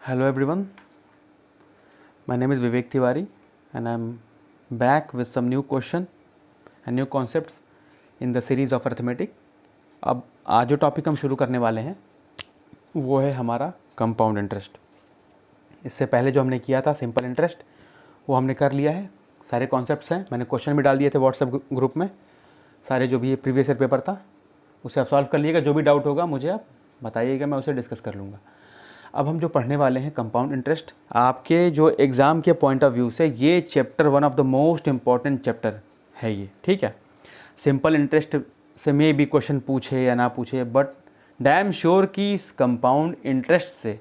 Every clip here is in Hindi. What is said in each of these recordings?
Hello everyone, my name is Vivek Tiwari and I am back with some new question and new concepts in the series of arithmetic. अब आज जो टॉपिक हम शुरू करने वाले हैं वो है हमारा कंपाउंड इंटरेस्ट। इससे पहले जो हमने किया था सिंपल इंटरेस्ट वो हमने कर लिया है, सारे कॉन्सेप्ट्स हैं, मैंने क्वेश्चन भी डाल दिए थे व्हाट्सएप ग्रुप में, सारे जो भी प्रीवियस ईयर पेपर था उसे आप सॉल्व कर लीजिएगा। जो भी डाउट होगा मुझे आप बताइएगा, मैं उसे डिस्कस कर लूँगा। अब हम जो पढ़ने वाले हैं कंपाउंड इंटरेस्ट, आपके जो एग्ज़ाम के पॉइंट ऑफ व्यू से ये chapter one of the most important chapter है ये, ठीक है। सिंपल इंटरेस्ट से मे भी क्वेश्चन पूछे या ना पूछे, बट डैम श्योर कि इस कंपाउंड इंटरेस्ट से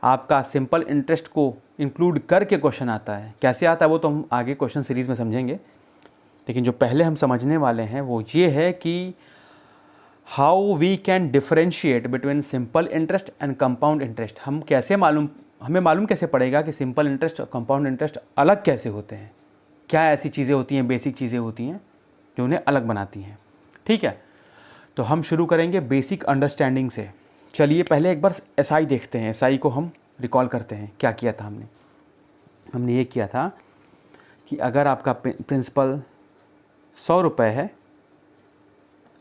आपका सिंपल इंटरेस्ट को इंक्लूड करके क्वेश्चन आता है। कैसे आता है वो तो हम आगे क्वेश्चन सीरीज़ में समझेंगे, लेकिन जो पहले हम समझने वाले हैं वो ये है कि how we can differentiate between simple interest and compound interest. हमें मालूम कैसे पड़ेगा कि सिंपल इंटरेस्ट और कंपाउंड इंटरेस्ट अलग कैसे होते हैं, क्या ऐसी चीज़ें होती हैं, बेसिक चीज़ें होती हैं जो उन्हें अलग बनाती हैं, ठीक है। तो हम शुरू करेंगे बेसिक अंडरस्टैंडिंग से। चलिए पहले एक बार एसआई देखते हैं, एसआई को हम रिकॉल करते हैं। क्या किया था हमने ये किया था कि अगर आपका प्रिंसिपल 100 रुपये है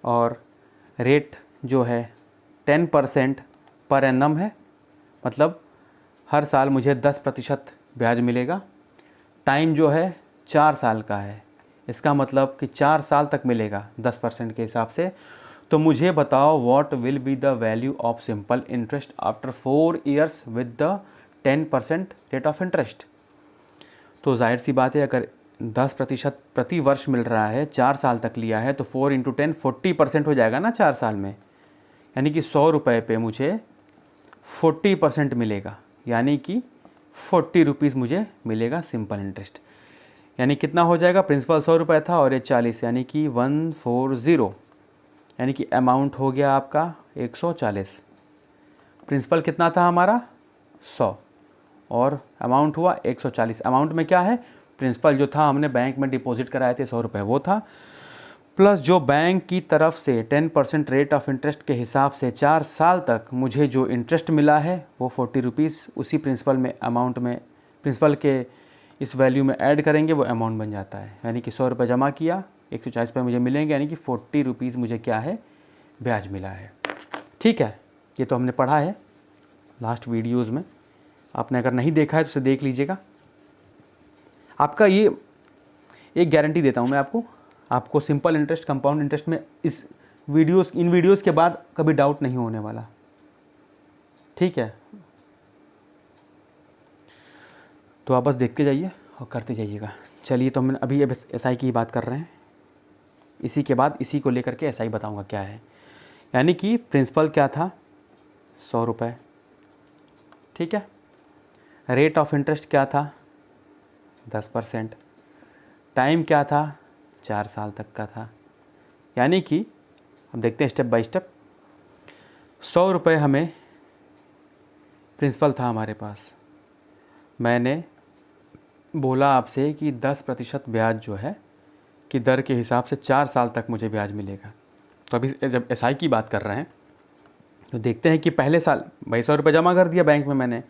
और रेट जो है 10% पर एनम है, मतलब हर साल मुझे 10% ब्याज मिलेगा। टाइम जो है 4 साल का है, इसका मतलब कि 4 साल तक मिलेगा 10% के हिसाब से। तो मुझे बताओ what will be the value of simple interest after 4 years with the 10% rate of interest. तो जाहिर सी बात है, अगर 10% प्रति वर्ष मिल रहा है, 4 साल तक लिया है, तो 4 × 10 40% हो जाएगा ना 4 साल में। यानी कि 100 रुपये पे मुझे 40% मिलेगा, यानी कि 40 रुपीज़ मुझे मिलेगा सिंपल इंटरेस्ट। यानी कितना हो जाएगा, प्रिंसिपल 100 रुपये था और ये 40, यानी कि 140, यानी कि अमाउंट हो गया आपका 140। प्रिंसिपल कितना था हमारा 100 और अमाउंट हुआ 140। अमाउंट में क्या है, प्रिंसिपल जो था हमने बैंक में डिपॉजिट कराए थे 100 रुपये वो था, प्लस जो बैंक की तरफ से 10% रेट ऑफ इंटरेस्ट के हिसाब से 4 साल तक मुझे जो इंटरेस्ट मिला है वो 40 रुपीज़ उसी प्रिंसिपल में अमाउंट में प्रिंसिपल के इस वैल्यू में ऐड करेंगे, वो अमाउंट बन जाता है। यानी कि 100 रुपये जमा किया, 140 रुपये मुझे मिलेंगे, यानी कि 40 रुपीज़ मुझे क्या है, ब्याज मिला है, ठीक है। ये तो हमने पढ़ा है लास्ट वीडियोज़ में, आपने अगर नहीं देखा है तो उसे देख लीजिएगा। आपका ये एक गारंटी देता हूँ मैं आपको सिंपल इंटरेस्ट कंपाउंड इंटरेस्ट में इन वीडियोस के बाद कभी डाउट नहीं होने वाला, ठीक है। तो आप बस देखते जाइए और करते जाइएगा। चलिए, तो हम अभी एसआई की बात कर रहे हैं, इसी के बाद इसी को लेकर के एसआई बताऊंगा क्या है। यानी कि प्रिंसिपल क्या था 100 रुपये, ठीक है। रेट ऑफ इंटरेस्ट क्या था 10%। टाइम क्या था 4 साल तक का था। यानी कि अब देखते हैं स्टेप बाय स्टेप। 100 रुपये हमें प्रिंसिपल था हमारे पास, मैंने बोला आपसे कि 10% ब्याज जो है कि दर के हिसाब से 4 साल तक मुझे ब्याज मिलेगा। तो अभी जब एसआई की बात कर रहे हैं तो देखते हैं कि पहले साल भाई 100 रुपये जमा कर दिया बैंक में मैंने,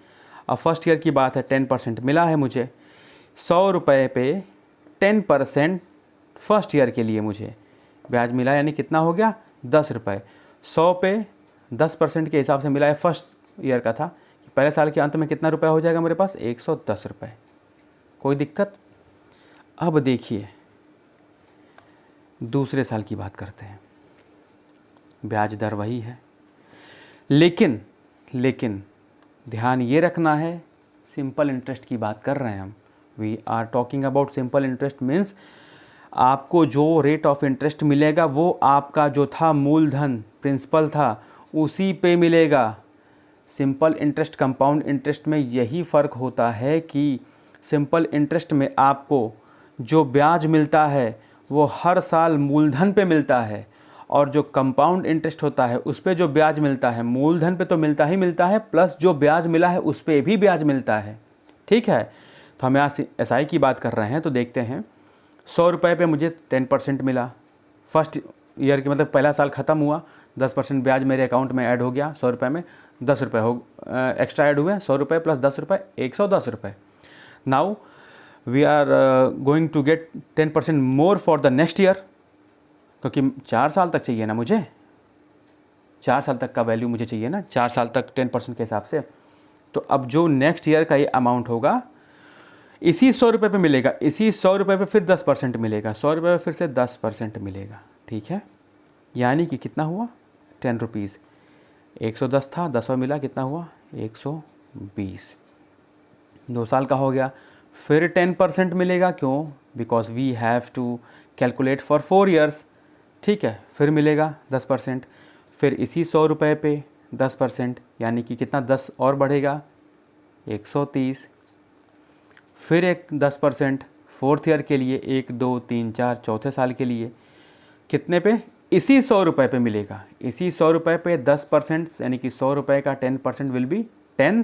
अब फर्स्ट ईयर की बात है, 10% मिला है मुझे। 100 रुपये पे 10% फर्स्ट ईयर के लिए मुझे ब्याज मिला, यानी कितना हो गया 10 रुपये। 100 पे 10% के हिसाब से मिला है, फर्स्ट ईयर का था, कि पहले साल के अंत में कितना रुपया हो जाएगा मेरे पास 110 रुपये। कोई दिक्कत। अब देखिए दूसरे साल की बात करते हैं, ब्याज दर वही है, लेकिन ध्यान ये रखना है सिंपल इंटरेस्ट की बात कर रहे हैं हम। We are talking about simple interest means आपको जो रेट ऑफ इंटरेस्ट मिलेगा वो आपका जो था मूलधन प्रिंसिपल था उसी पे मिलेगा। सिंपल इंटरेस्ट कंपाउंड इंटरेस्ट में यही फ़र्क होता है कि सिंपल इंटरेस्ट में आपको जो ब्याज मिलता है वो हर साल मूलधन पे मिलता है, और जो कंपाउंड इंटरेस्ट होता है उस पे जो ब्याज मिलता है मूलधन पे तो मिलता ही मिलता है, प्लस जो ब्याज मिला है उस पे भी ब्याज मिलता है, ठीक है। तो हम यहाँ एसआई की बात कर रहे हैं, तो देखते हैं 100 रुपये पे मुझे 10% मिला फर्स्ट ईयर के, मतलब पहला साल ख़त्म हुआ, 10% ब्याज मेरे अकाउंट में ऐड हो गया 100 रुपये में। ₹10 हो एक्स्ट्रा ऐड हुए, 100 रुपये plus ₹10 ₹110। Now we are going to get 10% more for the next year, क्योंकि 4 साल तक चाहिए ना मुझे, 4 साल तक का वैल्यू मुझे चाहिए ना, 4 साल तक 10% के हिसाब से। तो अब जो नेक्स्ट ईयर का ये अमाउंट होगा इसी 100 रुपये पे मिलेगा, इसी 100 रुपये पे फिर 10% मिलेगा, 100 रुपये पे फिर से 10% मिलेगा, ठीक है। यानी कि कितना हुआ 10 रुपीज़, 110 था, 10 मिला, कितना हुआ 120। 2 साल का हो गया, फिर 10% मिलेगा, क्यों, because we have to calculate for 4 years, ठीक है। फिर मिलेगा 10%, फिर इसी 100 रुपये पे 10%, यानी कि कितना 10 और बढ़ेगा 130, फिर एक 10% 4th ईयर के लिए, 1 2 3 4 चौथे साल के लिए कितने पे, इसी 100 रुपये पे मिलेगा, इसी 100 रुपये पे 10%, यानी कि 100 रुपये का 10% विल बी 10,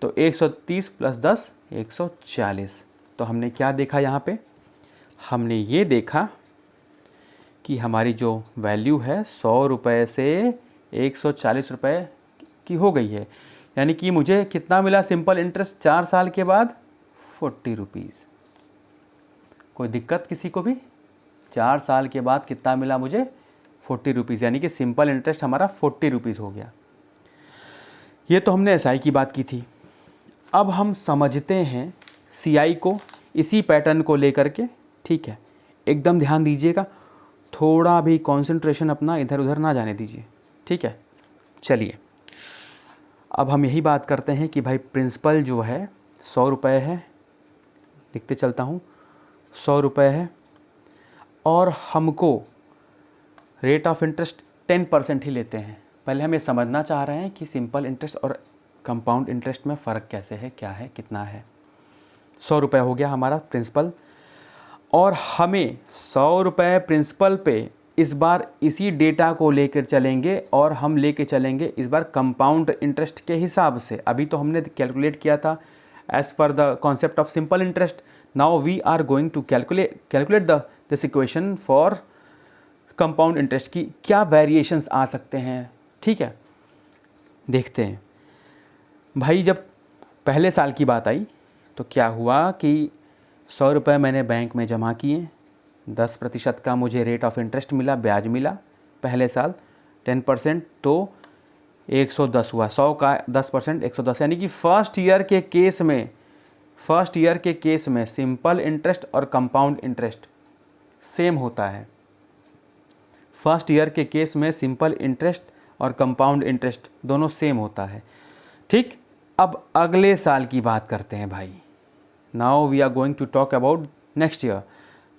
तो 130 प्लस 10 140। तो हमने क्या देखा यहाँ पे, हमने ये देखा कि हमारी जो वैल्यू है 100 रुपये से 140 रुपये की हो गई है, यानी कि मुझे कितना मिला सिंपल इंटरेस्ट 4 साल के बाद 40 रुपीज़। कोई दिक्कत किसी को भी, 4 साल के बाद कितना मिला मुझे 40 रुपीज़, यानी कि सिंपल इंटरेस्ट हमारा 40 रुपीज़ हो गया। ये तो हमने एसआई की बात की थी। अब हम समझते हैं सीआई को, इसी पैटर्न को लेकर के, ठीक है। एकदम ध्यान दीजिएगा, थोड़ा भी कंसंट्रेशन अपना इधर उधर ना जाने दीजिए, ठीक है। चलिए अब हम यही बात करते हैं कि भाई प्रिंसिपल जो है 100 रुपये है, लिखते चलता हूँ 100 रुपये है, और हमको रेट ऑफ इंटरेस्ट 10% ही लेते हैं। पहले हम ये समझना चाह रहे हैं कि सिंपल इंटरेस्ट और कंपाउंड इंटरेस्ट में फ़र्क कैसे है, क्या है, कितना है। 100 रुपये हो गया हमारा प्रिंसिपल, और हमें 100 रुपये प्रिंसिपल पे इस बार इसी डेटा को लेकर चलेंगे, और हम लेके चलेंगे इस बार कंपाउंड इंटरेस्ट के हिसाब से। अभी तो हमने कैलकुलेट किया था as per the concept of simple interest, now we are going to calculate this equation for compound interest की क्या वेरिएशंस आ सकते हैं, ठीक है। देखते हैं भाई, जब पहले साल की बात आई तो क्या हुआ कि 100 रुपये मैंने बैंक में जमा किए, 10% का मुझे रेट ऑफ इंटरेस्ट मिला, ब्याज मिला पहले साल 10%, तो 110 हुआ, 100 का 10% 110, यानी कि फर्स्ट ईयर के केस में सिंपल इंटरेस्ट और कंपाउंड इंटरेस्ट सेम होता है। फर्स्ट ईयर के केस में सिंपल इंटरेस्ट और कंपाउंड इंटरेस्ट दोनों सेम होता है, ठीक। अब अगले साल की बात करते हैं भाई, now we are going to talk about next year.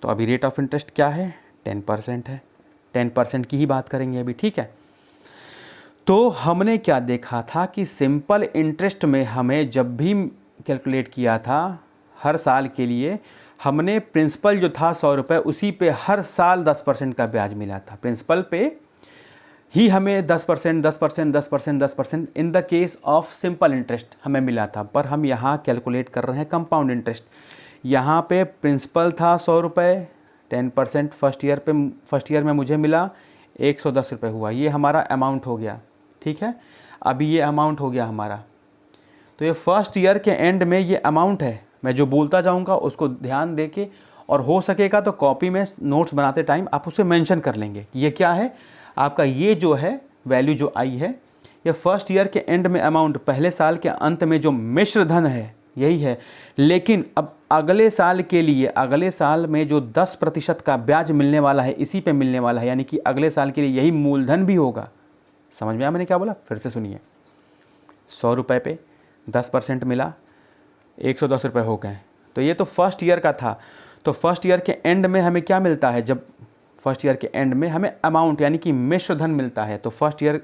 तो अभी रेट ऑफ इंटरेस्ट क्या है 10% है, 10% की ही बात करेंगे अभी, ठीक है। तो हमने क्या देखा था कि सिंपल इंटरेस्ट में हमें जब भी कैलकुलेट किया था हर साल के लिए, हमने प्रिंसिपल जो था 100 रुपये, उसी पे हर साल 10% का ब्याज मिला था। प्रिंसिपल पे ही हमें 10% 10% 10% 10% in the case of simple interest हमें मिला था, पर हम यहाँ कैलकुलेट कर रहे हैं कंपाउंड इंटरेस्ट। यहाँ पे प्रिंसिपल था 100 रुपये, 10% फर्स्ट ईयर में मुझे मिला 110 रुपये हुआ, ये हमारा अमाउंट हो गया, ठीक है। अभी ये अमाउंट हो गया हमारा, तो ये फर्स्ट ईयर के एंड में ये अमाउंट है। मैं जो बोलता जाऊँगा उसको ध्यान दे के, और हो सकेगा तो कॉपी में नोट्स बनाते टाइम आप उसे मेंशन कर लेंगे कि ये क्या है आपका, ये जो है वैल्यू जो आई है ये फर्स्ट ईयर के एंड में अमाउंट, पहले साल के अंत में जो मिश्र धन है यही है। लेकिन अब अगले साल के लिए, अगले साल में जो 10% का ब्याज मिलने वाला है इसी पे मिलने वाला है, यानी कि अगले साल के लिए यही मूलधन भी होगा। समझ में आया मैंने क्या बोला, फिर से सुनिए। 100 रुपये पे 10% मिला, 110 रुपये हो गए, तो ये तो फर्स्ट ईयर का था। तो फर्स्ट ईयर के एंड में हमें क्या मिलता है, जब फर्स्ट ईयर के एंड में हमें अमाउंट यानी कि मिश्र धन मिलता है। तो फर्स्ट ईयर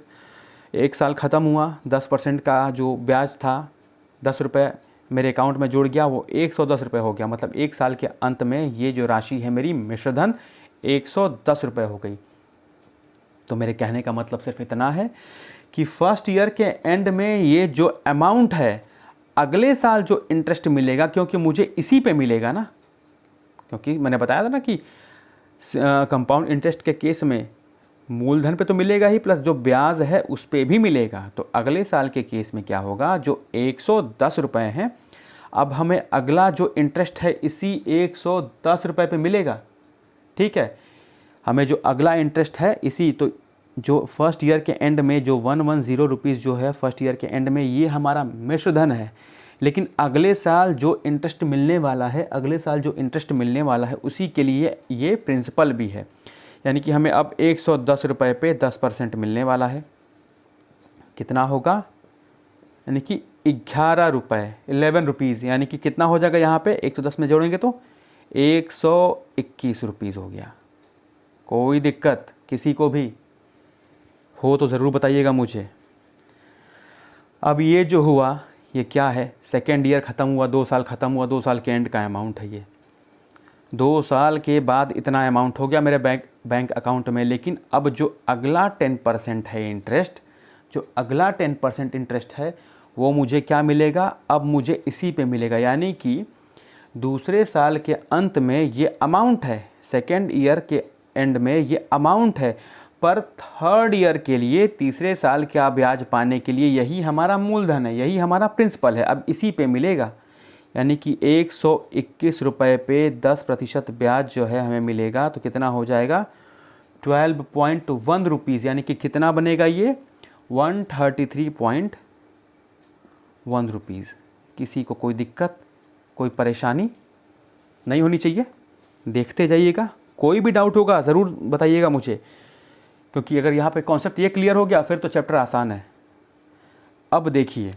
एक साल ख़त्म हुआ, 10% का जो ब्याज था 10 रुपये मेरे अकाउंट में जुड़ गया, वो 110 रुपये हो गया। मतलब एक साल के अंत में ये जो राशि है मेरी मिश्र धन 110 रुपये हो गई। तो मेरे कहने का मतलब सिर्फ इतना है कि फर्स्ट ईयर के एंड में ये जो अमाउंट है, अगले साल जो इंटरेस्ट मिलेगा, क्योंकि मुझे इसी पे मिलेगा ना, क्योंकि मैंने बताया था ना कि कंपाउंड इंटरेस्ट के केस में मूलधन पे तो मिलेगा ही, प्लस जो ब्याज है उस पे भी मिलेगा। तो अगले साल के केस में क्या होगा, जो 110 रुपये हैं, अब हमें अगला जो इंटरेस्ट है इसी 110 रुपये पे मिलेगा। ठीक है, हमें जो अगला इंटरेस्ट है इसी, तो जो फर्स्ट ईयर के एंड में जो 110 रुपीज़ जो है फर्स्ट ईयर के एंड में, ये हमारा मिश्र धन है। लेकिन अगले साल जो इंटरेस्ट मिलने वाला है, अगले साल जो इंटरेस्ट मिलने वाला है उसी के लिए ये प्रिंसिपल भी है। यानी कि हमें अब 110 रुपये पे 10% मिलने वाला है। कितना होगा, यानी कि 11 रुपये, 11 रुपीज़, यानी कि कितना हो जाएगा यहाँ पे 110 में जोड़ेंगे तो 121 रुपीज़ हो गया। कोई दिक्कत किसी को भी हो तो ज़रूर बताइएगा मुझे। अब ये जो हुआ ये क्या है, सेकेंड ईयर ख़त्म हुआ, 2 साल ख़त्म हुआ, 2 साल के एंड का अमाउंट है ये। 2 साल के बाद इतना अमाउंट हो गया मेरे बैंक अकाउंट में। लेकिन अब जो अगला 10% है इंटरेस्ट, जो अगला 10% इंटरेस्ट है वो मुझे क्या मिलेगा, अब मुझे इसी पे मिलेगा। यानी कि दूसरे साल के अंत में ये अमाउंट है, सेकेंड ईयर के एंड में ये अमाउंट है, पर थर्ड ईयर के लिए, तीसरे साल का ब्याज पाने के लिए यही हमारा मूलधन है, यही हमारा प्रिंसिपल है, अब इसी पे मिलेगा। यानी कि 121 रुपये पे 10% ब्याज जो है हमें मिलेगा। तो कितना हो जाएगा, 12.1 रुपीज़, यानी कि कितना बनेगा ये 133.1 रुपीज़। किसी को कोई दिक्कत, कोई परेशानी नहीं होनी चाहिए। देखते जाइएगा, कोई भी डाउट होगा ज़रूर बताइएगा मुझे, क्योंकि अगर यहाँ पे कॉन्सेप्ट ये क्लियर हो गया फिर तो चैप्टर आसान है। अब देखिए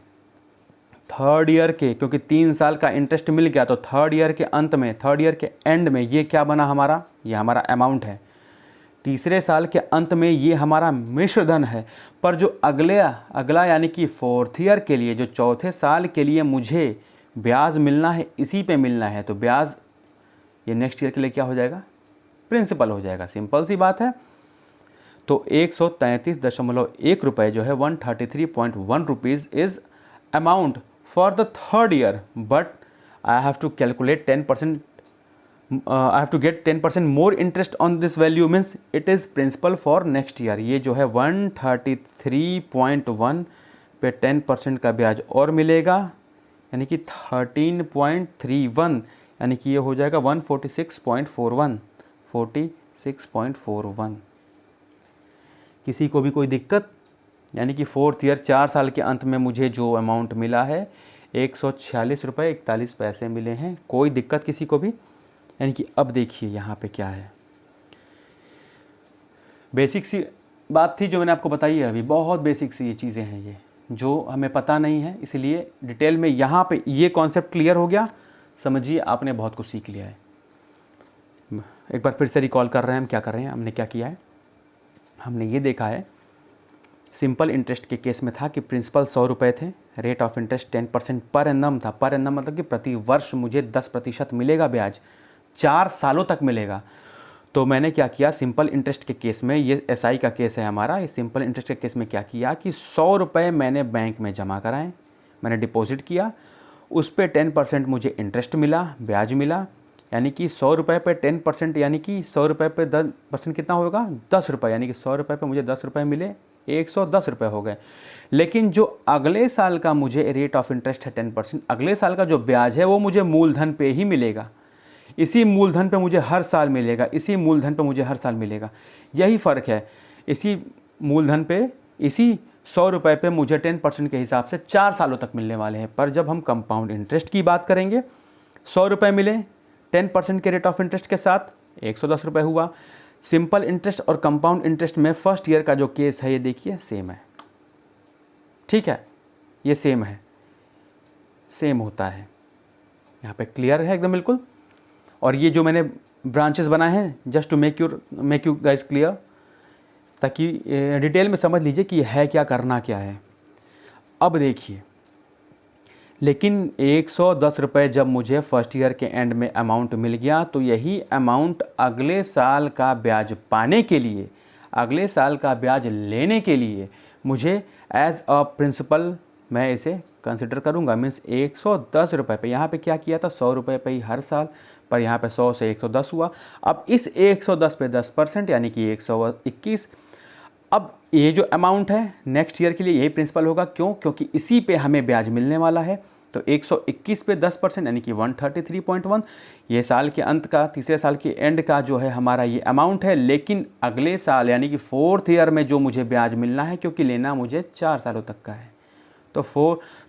थर्ड ईयर के, क्योंकि 3 साल का इंटरेस्ट मिल गया, तो थर्ड ईयर के अंत में, थर्ड ईयर के एंड में ये क्या बना हमारा, ये हमारा अमाउंट है। तीसरे साल के अंत में ये हमारा मिश्र धन है। पर जो अगला यानी कि फोर्थ ईयर के लिए, जो चौथे साल के लिए मुझे ब्याज मिलना है, इसी पे मिलना है। तो ब्याज ये नेक्स्ट ईयर के लिए क्या हो जाएगा, प्रिंसिपल हो जाएगा। सिंपल सी बात है। तो 133.1 रुपये जो है 133.1 rupees is amount for the third year, but I have to calculate 10%, I have to get 10% more interest on this value, means it is principal for next year। ये जो है 133.1 पे 10% का ब्याज और मिलेगा, यानी कि 13.31, यानी कि ये हो जाएगा 146.41, 46.41। किसी को भी कोई दिक्कत, यानी कि फोर्थ ईयर 4 साल के अंत में मुझे जो अमाउंट मिला है 146 रुपये 41 पैसे मिले हैं। कोई दिक्कत किसी को भी। यानी कि अब देखिए यहाँ पे क्या है, बेसिक सी बात थी जो मैंने आपको बताई है अभी, बहुत बेसिक सी ये चीज़ें हैं ये जो हमें पता नहीं है, इसलिए डिटेल में यहाँ पे ये कॉन्सेप्ट क्लियर हो गया। समझिए आपने बहुत कुछ सीख लिया है। एक बार फिर से रिकॉल कर रहे हैं हम क्या कर रहे हैं, हमने क्या किया है। हमने ये देखा है सिंपल इंटरेस्ट के केस में था कि प्रिंसिपल 100 रुपये थे, rate of interest 10% per annum था। पर एनम मतलब कि प्रति वर्ष मुझे 10% मिलेगा ब्याज, 4 सालों तक मिलेगा। तो मैंने क्या किया, सिंपल इंटरेस्ट के केस में, ये एसआई का केस है हमारा, इस सिंपल इंटरेस्ट के केस में क्या किया कि 100 रुपये मैंने बैंक में जमा कराएं, मैंने डिपॉजिट किया, उस पर 10% मुझे इंटरेस्ट मिला, ब्याज मिला। यानी कि 100 रुपये पे 10%, यानी कि 100 रुपये पे 10% कितना होगा, 10 रुपये। यानी कि 100 रुपये पे मुझे 10 रुपये मिले, 110 रुपये हो गए। लेकिन जो अगले साल का मुझे रेट ऑफ इंटरेस्ट है 10%, अगले साल का जो ब्याज है वो मुझे मूलधन पे ही मिलेगा। इसी मूलधन पे मुझे हर साल मिलेगा, इसी मूलधन पे मुझे हर साल मिलेगा। यही फ़र्क है, इसी मूलधन पे, इसी 100 रुपये पे मुझे 10% के हिसाब से 4 सालों तक मिलने वाले हैं। पर जब हम कंपाउंड इंटरेस्ट की बात करेंगे, 100 रुपये मिले 10% के रेट ऑफ इंटरेस्ट के साथ 110 रुपये हुआ। सिंपल इंटरेस्ट और कंपाउंड इंटरेस्ट में फर्स्ट ईयर का जो केस है ये देखिए सेम है। ठीक है, ये सेम है, सेम होता है। यहाँ पे क्लियर है एकदम बिल्कुल। और ये जो मैंने ब्रांचेस बनाए हैं just to make you guys clear, ताकि डिटेल में समझ लीजिए कि है क्या, करना क्या है। अब देखिए, लेकिन 110 रुपये जब मुझे फर्स्ट ईयर के एंड में अमाउंट मिल गया, तो यही अमाउंट अगले साल का ब्याज पाने के लिए, अगले साल का ब्याज लेने के लिए मुझे एज अ प्रिंसिपल मैं इसे कंसिडर करूँगा। मीन्स 110 रुपये पे, यहाँ पे क्या किया था, 100 रुपये पे ही हर साल, पर यहाँ पे 100 से 110 हुआ। अब इस 110 पे 10% यानी कि 121, अब ये जो अमाउंट है नेक्स्ट ईयर के लिए यही प्रिंसिपल होगा, क्यों? क्योंकि इसी पे हमें ब्याज मिलने वाला है। तो 121 पे 10% यानी कि 133.1 ये साल के अंत का, तीसरे साल के एंड का जो है हमारा ये अमाउंट है। लेकिन अगले साल यानी कि 4th ईयर में जो मुझे ब्याज मिलना है, क्योंकि लेना मुझे 4 सालों तक का है, तो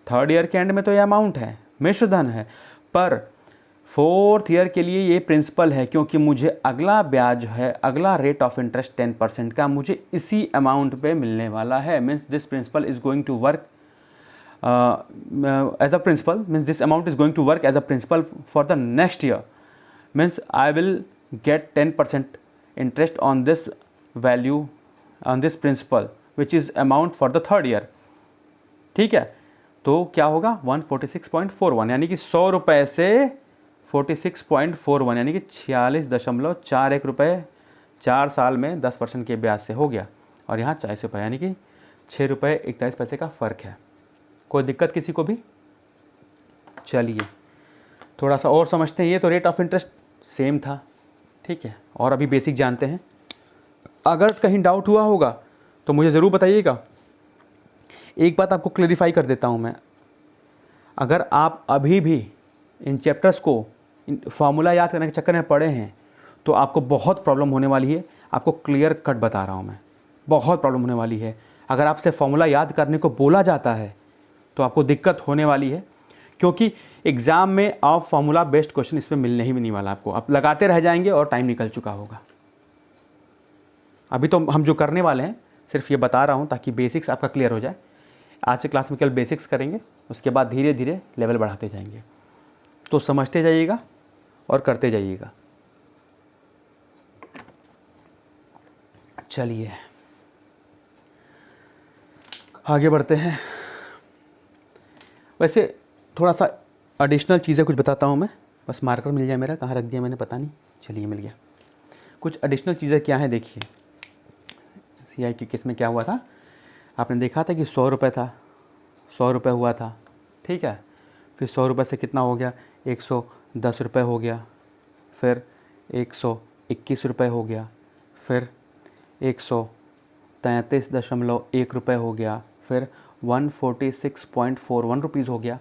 3rd ईयर के एंड में तो ये अमाउंट है, मिश्र धन है, पर 4th ईयर के लिए ये प्रिंसिपल है, क्योंकि मुझे अगला ब्याज है, अगला रेट ऑफ इंटरेस्ट 10% का मुझे इसी अमाउंट पे मिलने वाला है। Means this principal is going to work as a principal, means this amount is going to work as a principal for the next year, means I will get 10% interest on this value, on this principal which is amount for the 3rd year। ठीक है, तो क्या होगा 146.41 यानी कि 100 रुपये से 46.41 यानी कि 46.41 रुपये 4 साल में 10% के ब्याज से हो गया, और यहाँ 40 रुपये यानी कि 6 रुपये 41 पैसे का फ़र्क है। कोई दिक्कत किसी को भी? चलिए थोड़ा सा और समझते हैं। ये तो रेट ऑफ इंटरेस्ट सेम था, ठीक है, और अभी बेसिक जानते हैं। अगर कहीं डाउट हुआ होगा तो मुझे ज़रूर बताइएगा। एक बात आपको क्लैरिफाई कर देता हूँ मैं, अगर आप अभी भी इन चैप्टर्स को फार्मूला याद करने के चक्कर में पड़े हैं तो आपको बहुत प्रॉब्लम होने वाली है। आपको क्लियर कट बता रहा हूँ मैं, बहुत प्रॉब्लम होने वाली है। अगर आपसे फार्मूला याद करने को बोला जाता है तो आपको दिक्कत होने वाली है, क्योंकि एग्ज़ाम में आप फार्मूला बेस्ड क्वेश्चन इसमें मिलने ही नहीं वाला आपको। आप लगाते रह जाएंगे और टाइम निकल चुका होगा। अभी तो हम जो करने वाले हैं सिर्फ ये बता रहा हूँ ताकि बेसिक्स आपका क्लियर हो जाए। आज से क्लास में केवल बेसिक्स करेंगे, उसके बाद धीरे धीरे लेवल बढ़ाते जाएंगे। तो समझते जाइएगा और करते जाइएगा। चलिए आगे बढ़ते हैं। वैसे थोड़ा सा एडिशनल चीज़ें कुछ बताता हूँ मैं, बस मार्कर मिल जाए मेरा, कहाँ रख दिया मैंने पता नहीं, चलिए मिल गया। कुछ एडिशनल चीज़ें क्या हैं देखिए। सीआई के केस में क्या हुआ था, आपने देखा था कि 100 रुपये था, 100 रुपये हुआ था, ठीक है। फिर 100 रुपये से कितना हो गया, 110 रुपये हो गया, फिर 121 रुपये हो गया, फिर 133.1 रुपये हो गया, फिर 146.41 रुपीज़ हो गया।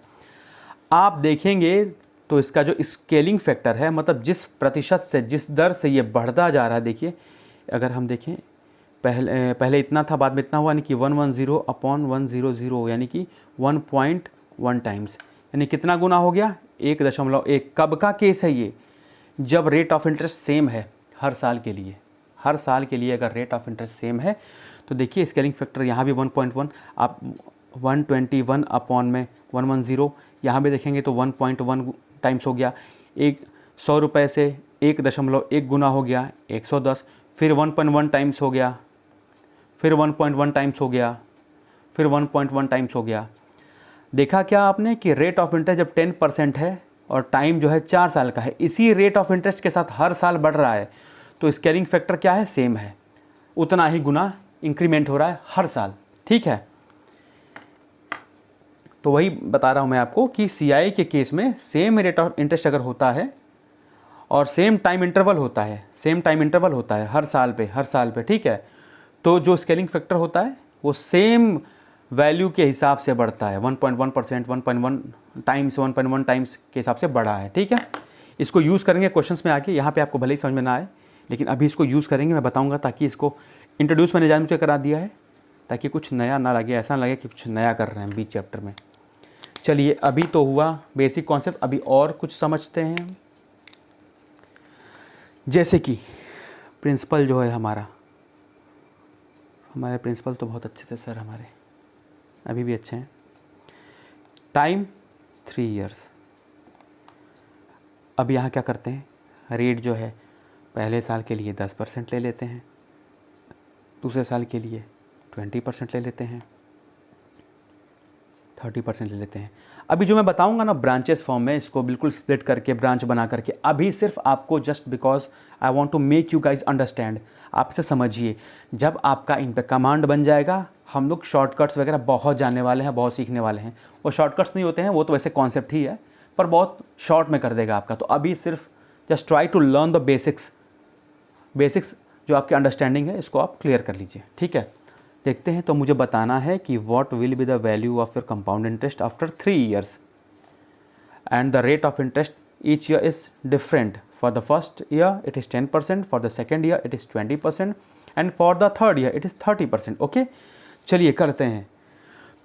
आप देखेंगे तो इसका जो स्केलिंग फैक्टर है, मतलब जिस प्रतिशत से, जिस दर से ये बढ़ता जा रहा है, देखिए अगर हम देखें पहले इतना था, बाद में इतना हुआ, यानी कि 110/100 यानी कि 1.1 टाइम्स, यानी कितना गुना हो गया, 1.1। कब का केस है ये? जब रेट ऑफ इंटरेस्ट सेम है हर साल के लिए। हर साल के लिए अगर रेट ऑफ इंटरेस्ट सेम है तो देखिए स्केलिंग फैक्टर यहाँ भी 1.1, आप 121/110 यहाँ भी देखेंगे तो 1.1 टाइम्स हो गया। 100 रुपये से 1.1 गुना हो गया 110, फिर 1.1 टाइम्स हो गया, फिर 1.1 टाइम्स हो गया, फिर 1.1 टाइम्स हो गया। देखा क्या आपने कि रेट ऑफ इंटरेस्ट जब 10% है और टाइम जो है 4 साल का है, इसी रेट ऑफ इंटरेस्ट के साथ हर साल बढ़ रहा है, तो स्केलिंग फैक्टर क्या है, सेम है, उतना ही गुना इंक्रीमेंट हो रहा है हर साल, ठीक है। तो वही बता रहा हूँ मैं आपको कि सीआई के केस में सेम रेट ऑफ इंटरेस्ट अगर होता है और सेम टाइम इंटरवल होता है, सेम टाइम इंटरवल होता है हर साल पे, ठीक है, तो जो स्केलिंग फैक्टर होता है वो सेम वैल्यू के हिसाब से बढ़ता है। 1.1%, 1.1 टाइम्स, 1.1 टाइम्स के हिसाब से बढ़ा है, ठीक है। इसको यूज़ करेंगे क्वेश्चंस में आके, यहाँ पे आपको भले ही समझ में ना आए, लेकिन अभी इसको यूज़ करेंगे, मैं बताऊँगा, ताकि इसको इंट्रोड्यूस मैंने जानबूझ के करा दिया है ताकि कुछ नया ना लगे, ऐसा ना लगे कि कुछ नया कर रहे हैं बीच चैप्टर में। चलिए अभी तो हुआ बेसिक कॉन्सेप्ट, अभी और कुछ समझते हैं। जैसे कि प्रिंसिपल जो है हमारे प्रिंसिपल तो बहुत अच्छे थे सर, हमारे अभी भी अच्छे हैं। Time 3 years. अब यहाँ क्या करते हैं, रेट जो है पहले साल के लिए 10% ले लेते हैं, दूसरे साल के लिए 20% ले लेते हैं, 30% ले लेते हैं। अभी जो मैं बताऊंगा ना ब्रांचेस फॉर्म में, इसको बिल्कुल स्प्लिट करके ब्रांच बना करके, अभी सिर्फ आपको just because I want to make you guys understand, आपसे समझिए। जब आपका इन पे कमांड बन जाएगा, हम लोग शॉर्टकट्स वगैरह बहुत जानने वाले हैं, बहुत सीखने वाले हैं। वो शॉर्टकट्स नहीं होते हैं, वो तो वैसे कॉन्सेप्ट ही है, पर बहुत शॉर्ट में कर देगा आपका। तो अभी सिर्फ just try to learn the basics जो आपकी अंडरस्टैंडिंग है, इसको आप क्लियर कर लीजिए, ठीक है। देखते हैं। तो मुझे बताना है कि what will be the value of your compound interest after 3 years and the rate of interest each year is different. For the first year it is 10%, for the second year it is 20% and for the third year it is 30%. Okay, चलिए करते हैं।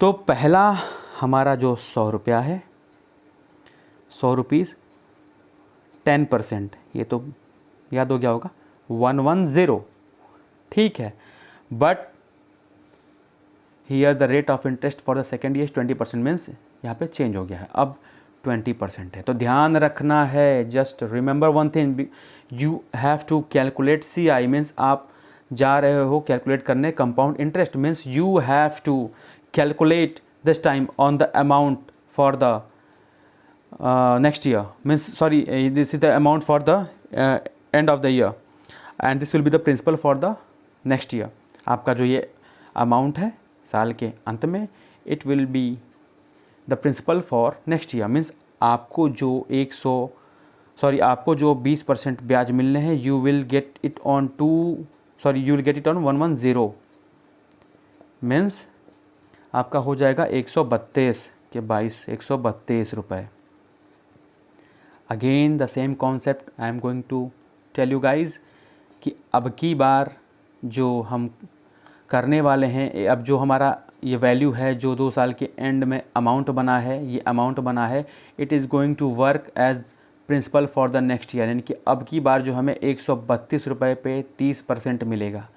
तो पहला हमारा जो 100 रुपया है, 100 रुपीज़ 10%, ये तो याद हो गया होगा 110, ठीक है। But here the rate of interest for the second year 20%, means यहाँ पे चेंज हो गया है, अब 20% है। तो ध्यान रखना है, just remember one thing, you have to calculate C I, means आप जा रहे हो कैलकुलेट करने compound interest, means you have to calculate this time on the amount for the next year, means sorry, this is the amount for the end of the year and this will be the principal for the next year. आपका जो ये अमाउंट है साल के अंत में, it will be the principal for next year, means आपको जो 20% ब्याज मिलने हैं, you will get it on 110, means आपका हो जाएगा 132 के 132 रुपये। Again the same concept I am going to tell you guys कि अब की बार जो हम करने वाले हैं, अब जो हमारा ये वैल्यू है जो 2 साल के एंड में अमाउंट बना है, ये अमाउंट बना है, it is going to work as principal for the next year, यानी कि अब की बार जो हमें 132 रुपये पे 30% मिलेगा,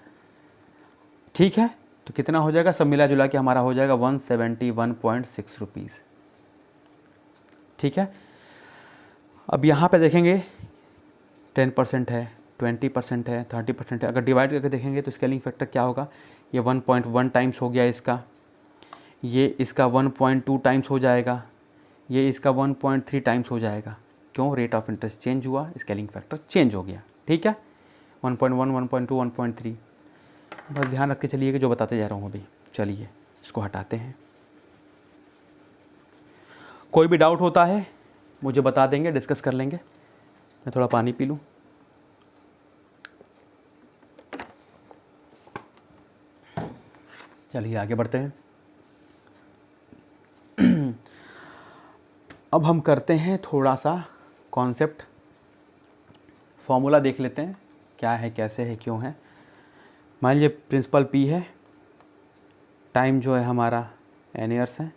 ठीक है। तो कितना हो जाएगा, सब मिला जुला के हमारा हो जाएगा 171.6 रुपीज़, ठीक है। अब यहाँ पे देखेंगे 10% है, 20% है, 30% है। अगर डिवाइड करके देखेंगे तो स्केलिंग फैक्टर क्या होगा, ये 1.1 टाइम्स हो गया इसका, ये इसका 1.2 टाइम्स हो जाएगा, ये इसका 1.3 टाइम्स हो जाएगा। क्यों, रेट ऑफ इंटरेस्ट चेंज हुआ, स्केलिंग फैक्टर चेंज हो गया, ठीक है। 1.1, 1.2, 1.3, बस ध्यान रख के चलिए कि जो बताते जा रहा हूँ अभी। चलिए इसको हटाते हैं। कोई भी डाउट होता है मुझे बता देंगे, डिस्कस कर लेंगे। मैं थोड़ा पानी पी लूँ। चलिए आगे बढ़ते हैं। अब हम करते हैं थोड़ा सा कॉन्सेप्ट, फॉर्मूला देख लेते हैं क्या है, कैसे है, क्यों है। मान लीजिए प्रिंसिपल P है, टाइम जो है हमारा n ईयर्स है,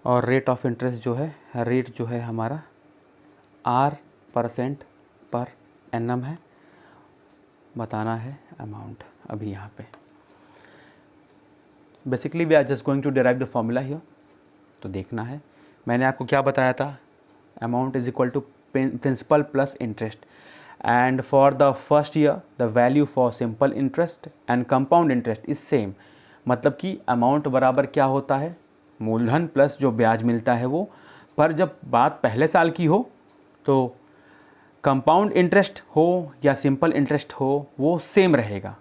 और रेट ऑफ इंटरेस्ट जो है, रेट जो है हमारा R% पर एनम है। बताना है अमाउंट अभी यहाँ पे। Basically we are just going to derive the formula here. तो देखना है, मैंने आपको क्या बताया था, amount is equal to principal plus interest, and for the first year the value for simple interest and compound interest is same. मतलब कि अमाउंट बराबर क्या होता है, मूलधन प्लस जो ब्याज मिलता है वो। पर जब बात पहले साल की हो तो कंपाउंड इंटरेस्ट हो या सिंपल इंटरेस्ट हो वो सेम रहेगा।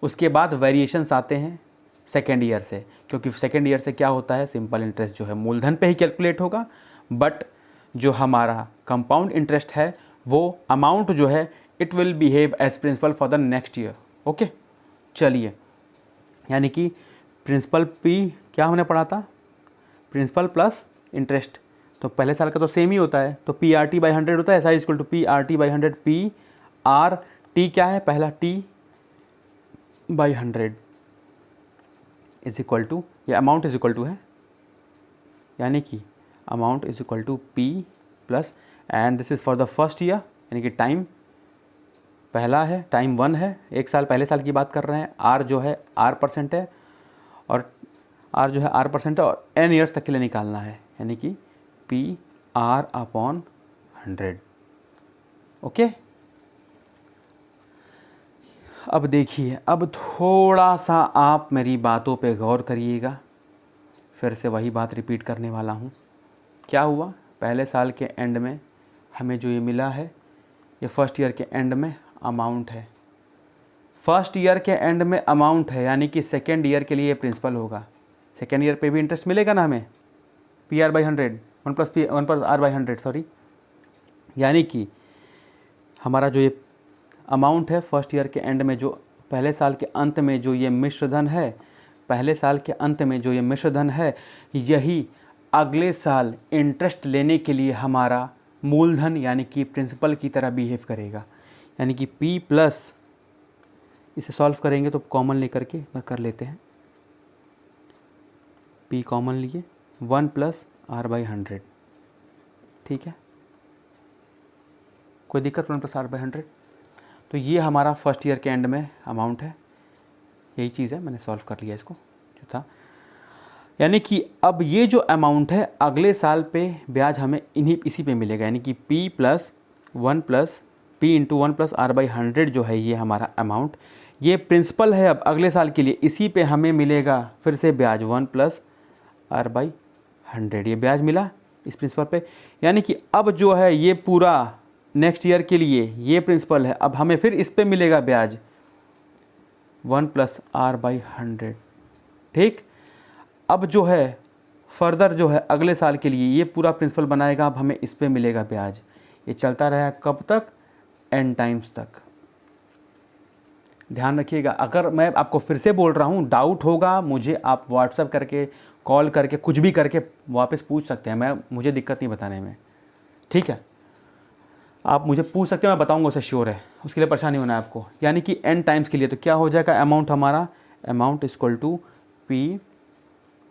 उसके बाद वेरिएशंस आते हैं सेकेंड ईयर से, क्योंकि सेकेंड ईयर से क्या होता है, सिंपल इंटरेस्ट जो है मूलधन पे ही कैलकुलेट होगा, बट जो हमारा कंपाउंड इंटरेस्ट है वो अमाउंट जो है it will behave as principal for the next year. Okay, चलिए, यानी कि प्रिंसिपल P क्या हमने पढ़ा था, प्रिंसिपल प्लस इंटरेस्ट। तो पहले साल का तो सेम ही होता है, तो PRT/100 होता है, ऐसा इक्वल टू PRT/100। PRT क्या है, पहला T/100 इज इक्वल टू, ये अमाउंट इज इक्वल टू है, यानी कि amount is equal to P plus, and this is for the first year, यानी कि टाइम पहला है, टाइम 1 है, एक साल पहले साल की बात कर रहे हैं। R जो है R% है, और R जो है R% है, और n ईयर्स तक के लिए निकालना है, यानी कि PR/100। ओके, अब देखिए, अब थोड़ा सा आप मेरी बातों पे गौर करिएगा, फिर से वही बात रिपीट करने वाला हूँ। क्या हुआ, पहले साल के एंड में हमें जो ये मिला है, ये फर्स्ट ईयर के एंड में अमाउंट है, फर्स्ट ईयर के एंड में अमाउंट है, यानी कि सेकेंड ईयर के लिए ये प्रिंसिपल होगा। सेकेंड ईयर पे भी इंटरेस्ट मिलेगा ना हमें, PR/100, 1+R/100 सॉरी, यानी कि हमारा जो ये अमाउंट है फर्स्ट ईयर के एंड में जो पहले साल के अंत में जो ये मिश्रधन है, पहले साल के अंत में जो ये मिश्रधन है, यही अगले साल इंटरेस्ट लेने के लिए हमारा मूलधन यानी कि प्रिंसिपल की तरह बिहेव करेगा। यानी कि P प्लस, इसे सॉल्व करेंगे तो कॉमन लेकर के कर लेते हैं, P कॉमन लिए 1 प्लस R/100, ठीक है, कोई दिक्कत, 1 प्लस R/100। तो ये हमारा फर्स्ट ईयर के एंड में अमाउंट है, यही चीज़ है, मैंने सॉल्व कर लिया इसको जो था। यानी कि अब ये जो अमाउंट है अगले साल पे ब्याज हमें इसी पे मिलेगा, यानी कि P plus 1 plus P into 1 plus R/100 जो है ये हमारा अमाउंट, ये प्रिंसिपल है अब अगले साल के लिए, इसी पे हमें मिलेगा फिर से ब्याज 1 प्लस R/100, ये ब्याज मिला इस प्रिंसिपल पे। यानी कि अब जो है ये पूरा नेक्स्ट ईयर के लिए ये प्रिंसिपल है, अब हमें फिर इस पे मिलेगा ब्याज 1 प्लस R/100, ठीक। अब जो है फर्दर जो है अगले साल के लिए ये पूरा प्रिंसिपल बनाएगा, अब हमें इस पे मिलेगा ब्याज। ये चलता रहेगा कब तक, n टाइम्स तक। ध्यान रखिएगा, अगर मैं आपको फिर से बोल रहा हूँ, डाउट होगा मुझे आप व्हाट्सएप करके, कॉल करके, कुछ भी करके वापस पूछ सकते हैं, मुझे दिक्कत नहीं बताने में, ठीक है। आप मुझे पूछ सकते हैं, मैं बताऊंगा, उसे श्योर है, उसके लिए परेशानी होना है आपको। यानी कि n टाइम्स के लिए तो क्या हो जाएगा अमाउंट हमारा, amount equal to P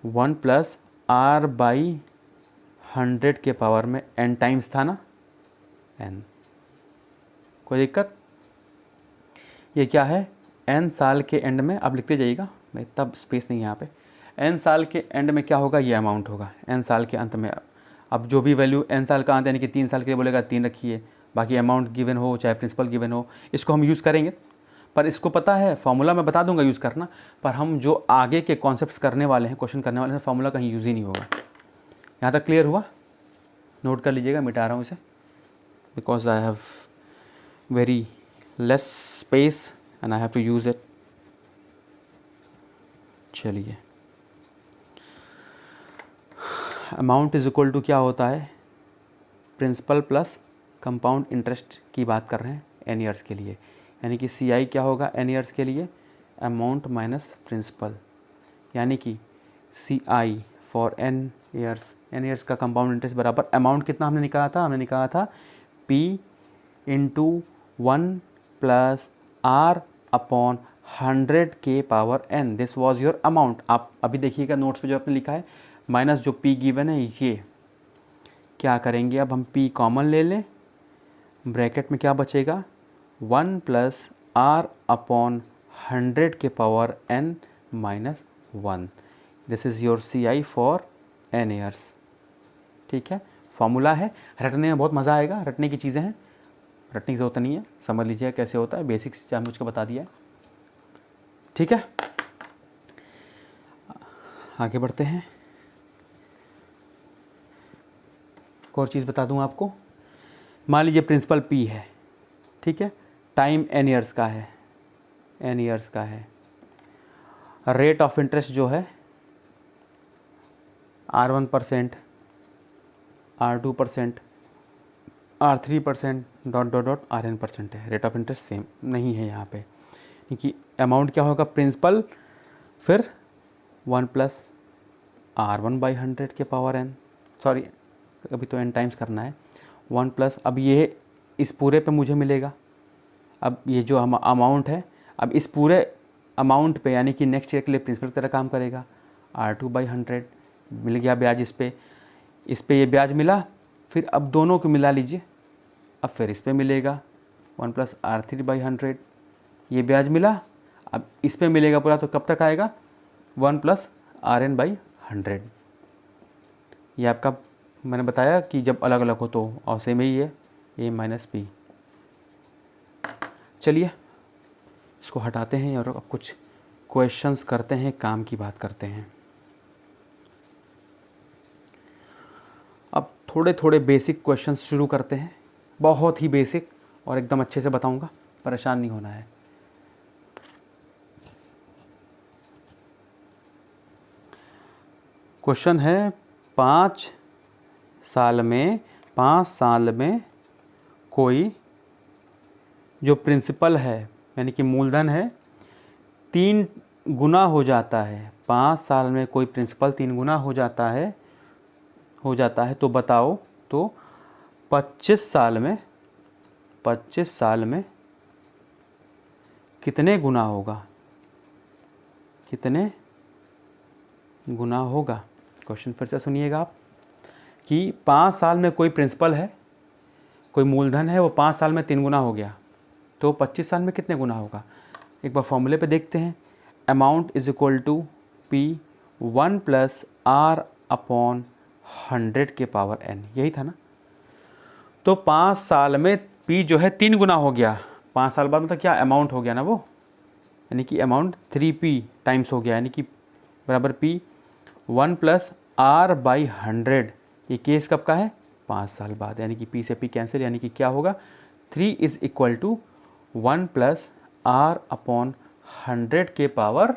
1 plus R/100 के पावर में n टाइम्स था ना, n, कोई दिक्कत। ये क्या है, n साल के एंड में, अब लिखते जाइएगा, मैं तब स्पेस नहीं है यहाँ पे, n साल के एंड में क्या होगा, ये अमाउंट होगा n साल के अंत में। अब जो भी वैल्यू n साल का अंत यानी कि 3 साल के लिए बोलेगा 3 रखिए, बाकी अमाउंट गिवन हो चाहे प्रिंसिपल गिवन हो, इसको हम यूज़ करेंगे। पर इसको पता है फॉर्मूला मैं बता दूंगा यूज़ करना, पर हम जो आगे के कॉन्सेप्ट्स करने वाले हैं, क्वेश्चन करने वाले हैं, फॉर्मूला कहीं यूज़ ही नहीं होगा। यहाँ तक क्लियर हुआ, नोट कर लीजिएगा, मिटा रहा हूँ इसे because I have very less space and I have to use it. चलिए, अमाउंट इज इक्वल टू क्या होता है, प्रिंसिपल प्लस कंपाउंड इंटरेस्ट की बात कर रहे हैं n ईयर्स के लिए, यानी कि CI क्या होगा n ईयर्स के लिए, अमाउंट माइनस प्रिंसिपल, यानी कि CI फॉर n ईयर्स का कंपाउंड इंटरेस्ट बराबर अमाउंट कितना हमने निकाला था, हमने निकाला था P इंटू 1 प्लस R/100 के power n, this was your amount. आप अभी देखिएगा नोट्स पे जो आपने लिखा है, माइनस जो P गिवन है, ये क्या करेंगे, अब हम P कॉमन ले लें, ब्रैकेट में क्या बचेगा, 1 प्लस R/100 के power n minus 1, this is your CI for n years, ठीक है। फॉर्मूला है, रटने में बहुत मज़ा आएगा, रटने की चीज़ें हैं, रटने की ज़रूरत नहीं है, समझ लीजिए कैसे होता है, बेसिक्स जानबूझ के बता दिया है, ठीक है। आगे बढ़ते हैं, एक और चीज़ बता दूं आपको, मान लीजिए प्रिंसिपल P है, ठीक है, टाइम n ईयर्स का है, n ईयर्स का है, रेट ऑफ इंटरेस्ट जो है R1%, R2%, R3%, dot dot dot Rn% है, रेट ऑफ इंटरेस्ट सेम नहीं है यहाँ पे, क्योंकि अमाउंट क्या होगा, प्रिंसिपल फिर 1 प्लस R1/100 के पावर n, सॉरी अभी तो n टाइम्स करना है, 1 प्लस, अब ये इस पूरे पे मुझे मिलेगा, अब ये जो हम अमाउंट है, अब इस पूरे अमाउंट पे यानी कि नेक्स्ट ईयर के लिए प्रिंसिपल की तरह काम करेगा, R2/100 मिल गया ब्याज, इस पे ये ब्याज मिला, फिर अब दोनों को मिला लीजिए, अब फिर इस पे मिलेगा 1 प्लस R3/100, ये ब्याज मिला, अब इस पे मिलेगा पूरा, तो कब तक आएगा 1 प्लस Rn/100। ये आपका मैंने बताया कि जब अलग अलग हो तो, और सेम ही है A माइनस P। चलिए इसको हटाते हैं और अब कुछ क्वेश्चंस करते हैं, काम की बात करते हैं। अब थोड़े थोड़े बेसिक क्वेश्चंस शुरू करते हैं, बहुत ही बेसिक, और एकदम अच्छे से बताऊंगा, परेशान नहीं होना है। क्वेश्चन है 5 साल में कोई जो प्रिंसिपल है यानी कि मूलधन है 3 गुना हो जाता है, 5 साल में कोई प्रिंसिपल 3 गुना हो जाता है तो बताओ, तो 25 साल में कितने गुना होगा, कितने गुना होगा। क्वेश्चन फिर से सुनिएगा आप कि 5 साल में कोई प्रिंसिपल है, कोई मूलधन है, वो 5 साल में 3 गुना हो गया, तो 25 साल में कितने गुना होगा। एक बार फॉर्मूले पे देखते हैं, amount is equal to P 1 plus R upon 100 के पावर n, यही था ना। तो 5 साल में p जो है 3 गुना हो गया, 5 साल बाद मतलब क्या अमाउंट हो गया ना वो, यानी कि अमाउंट 3p टाइम्स हो गया, यानी कि बराबर p 1 प्लस आर बाई 100। ये केस कब का है, 5 साल बाद, यानी कि p से p कैंसिल, यानी कि क्या होगा 3 is equal to 1 plus R upon 100 के पावर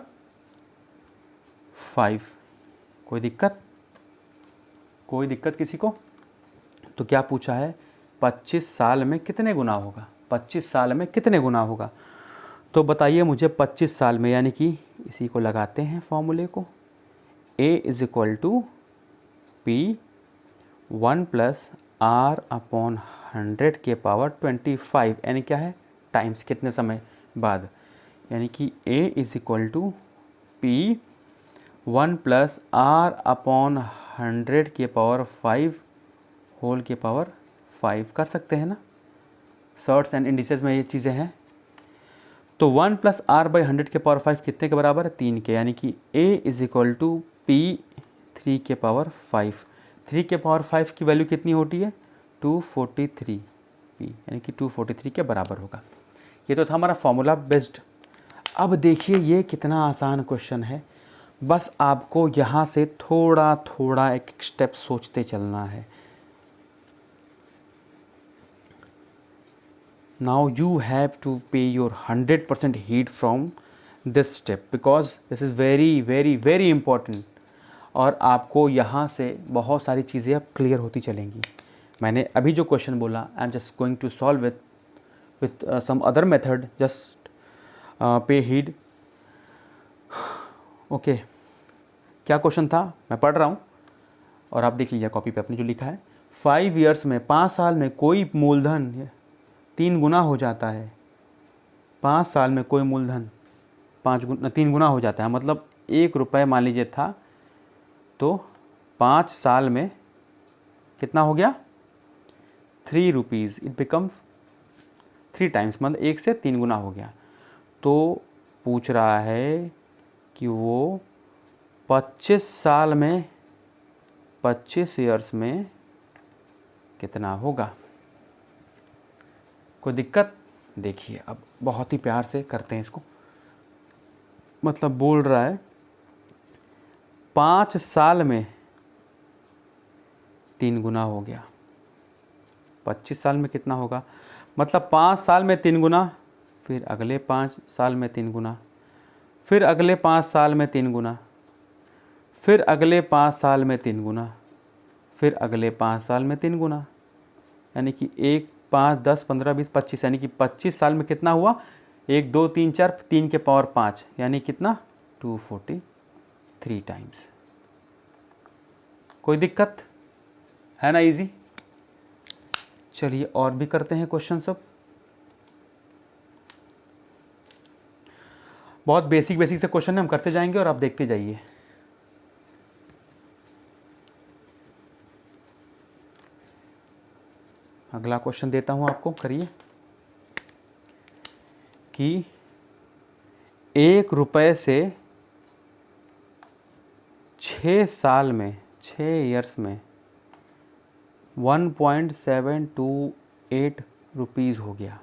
5। कोई दिक्कत किसी को। तो क्या पूछा है, 25 साल में कितने गुना होगा, 25 साल में कितने गुना होगा। तो बताइए मुझे 25 साल में, यानी कि इसी को लगाते हैं फॉर्मूले को, a is equal to P 1 plus R upon 100 के पावर 25, यानी क्या है टाइम्स कितने समय बाद, यानी कि a is equal to P 1 plus R upon 100 के पावर 5 होल के पावर 5 कर सकते हैं ना, शॉर्ट्स एंड इंडिसेस में ये चीज़ें हैं। तो 1 प्लस आर बाई 100 के पावर 5 कितने के बराबर है, 3 के, यानी कि a is equal to P 3 के पावर 5। 3 के पावर 5 की वैल्यू कितनी होती है, 243 p, यानी कि 243 के बराबर होगा। ये तो था हमारा फॉर्मूला बेस्ड। अब देखिए ये कितना आसान क्वेश्चन है, बस आपको यहाँ से थोड़ा थोड़ा एक स्टेप सोचते चलना है। Now you have to pay your 100% heed from this step because this is very very very important, और आपको यहाँ से बहुत सारी चीज़ें अब क्लियर होती चलेंगी। मैंने अभी जो क्वेश्चन बोला, I am just going to solve with some other method, just pay heed. Okay, क्या क्वेश्चन था मैं पढ़ रहा हूँ और आप देख लीजिए कॉपी पे अपने जो लिखा है। 5 ईयर्स में, 5 साल में कोई मूलधन 3 गुना हो जाता है, 5 साल में कोई मूलधन 3 गुना हो जाता है, मतलब 1 रुपये मान लीजिए था, तो 5 साल में कितना हो गया 3 रुपीज़, इट बिकम्स 3 टाइम्स, मतलब 1 से 3 गुना हो गया। तो पूछ रहा है कि वो 25 साल में, 25 ईयर्स में कितना होगा। कोई दिक्कत। देखिए अब बहुत ही प्यार से करते हैं इसको, मतलब बोल रहा है 5 साल में 3 गुना हो गया, 25 साल में कितना होगा, मतलब 5 साल में 3 गुना, फिर अगले 5 साल में 3 गुना, फिर अगले 5 साल में 3 गुना, फिर अगले 5 साल में 3 गुना, फिर अगले 5 साल में 3 गुना, यानी कि 1 5 10 15 20 25, यानी कि 25 साल में कितना हुआ, 1 2 3 4, 3 के पावर 5, यानी कितना 243 टाइम्स। कोई दिक्कत है ना, इजी। चलिए और भी करते हैं क्वेश्चन सब, बहुत बेसिक से क्वेश्चन हम करते जाएंगे और आप देखते जाइए। अगला क्वेश्चन देता हूं आपको, करिए कि 1 रुपये से 6 साल में, 6 ईयर्स में 1.728 रुपीज़ हो गया।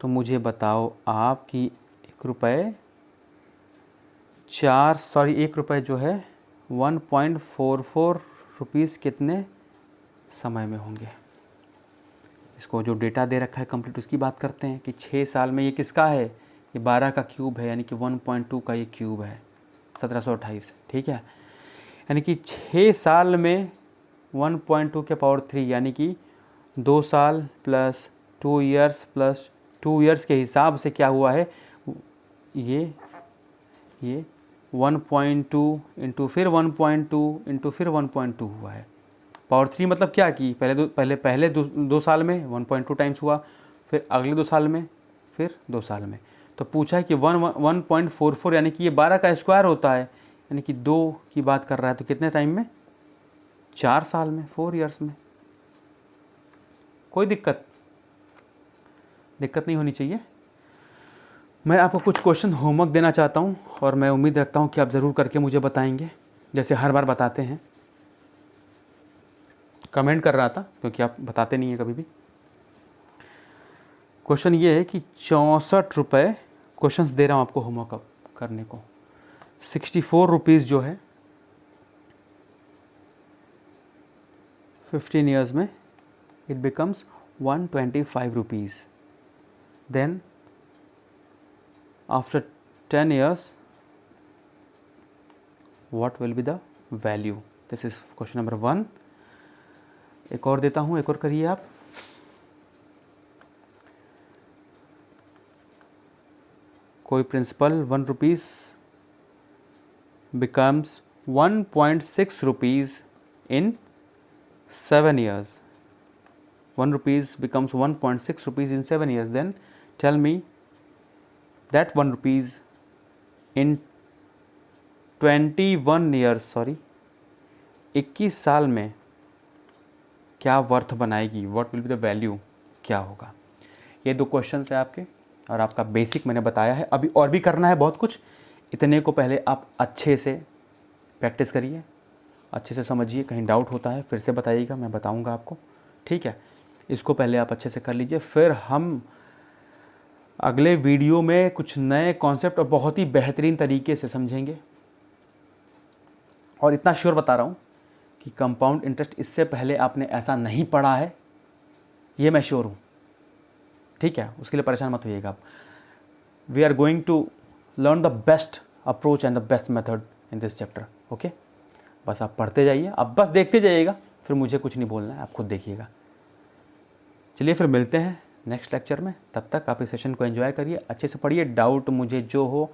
तो मुझे बताओ आपकी 1 रुपये 1 रुपये जो है 1.44 रुपीज़ कितने समय में होंगे। इसको जो डेटा दे रखा है कंप्लीट उसकी बात करते हैं कि 6 साल में ये किसका है, ये 12 का क्यूब है, यानी कि 1.2 का ये क्यूब है 1728, ठीक है। यानी कि 6 साल में 1.2 के पावर 3, यानी कि 2 साल प्लस 2 ईयर्स प्लस 2 ईयर्स के हिसाब से क्या हुआ है, ये ये 1.2 इंटू फिर 1.2 इंटू फिर 1.2 हुआ है। पावर 3 मतलब क्या कि पहले दो साल में 1.2 टाइम्स हुआ, फिर अगले 2 साल में, फिर 2 साल में। तो पूछा है कि 1.44 यानी कि ये 12 का स्क्वायर होता है, यानी कि 2 की बात कर रहा है। तो कितने टाइम में? 4 साल में, 4 ईयर्स में। कोई दिक्कत नहीं होनी चाहिए। मैं आपको कुछ क्वेश्चन होमवर्क देना चाहता हूँ और मैं उम्मीद रखता हूँ कि आप ज़रूर करके मुझे बताएंगे, जैसे हर बार बताते हैं। कमेंट कर रहा था क्योंकि आप बताते नहीं हैं कभी भी। क्वेश्चन ये है कि 64 रुपये, क्वेश्चंस दे रहा हूँ आपको होमवर्क करने को। 64 रुपीज़ जो है 15 ईयर्स में it becomes 125 rupees. Then after 10 years what will be the value? This is question number 1। एक और देता हूँ, एक और करिए आप। कोई principal 1 rupees becomes 1.6 rupees in 7 years. 1 rupees becomes 1.6 rupees in 7 years. Then tell me that 1 rupees in 21 years, 21 साल में क्या वर्थ बनाएगी? What will be the value? क्या होगा? ये 2 क्वेश्चन है आपके, और आपका बेसिक मैंने बताया है। अभी और भी करना है बहुत कुछ। इतने को पहले आप अच्छे से प्रैक्टिस करिए, अच्छे से समझिए। कहीं डाउट होता है फिर से बताइएगा, मैं बताऊंगा आपको, ठीक है। इसको पहले आप अच्छे से कर लीजिए, फिर हम अगले वीडियो में कुछ नए कॉन्सेप्ट और बहुत ही बेहतरीन तरीके से समझेंगे। और इतना श्योर बता रहा हूँ कि कंपाउंड इंटरेस्ट इससे पहले आपने ऐसा नहीं पढ़ा है, ये मैं श्योर हूँ, ठीक है। उसके लिए परेशान मत होइएगा आप। We are going to learn the best approach and the best method in this chapter, okay. बस आप पढ़ते जाइए, आप बस देखते जाइएगा, फिर मुझे कुछ नहीं बोलना है, आप खुद देखिएगा। चलिए फिर मिलते हैं नेक्स्ट लेक्चर में। तब तक आप इस सेशन को एंजॉय करिए, अच्छे से पढ़िए। डाउट मुझे जो हो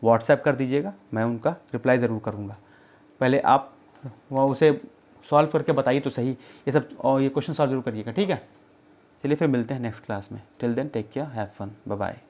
व्हाट्सएप कर दीजिएगा, मैं उनका रिप्लाई ज़रूर करूँगा। पहले आप वो उसे सॉल्व करके बताइए तो सही, ये सब, और ये क्वेश्चन सॉल्व जरूर करिएगा, ठीक है। चलिए फिर मिलते हैं नेक्स्ट क्लास में। Till then take care, have fun, bye bye.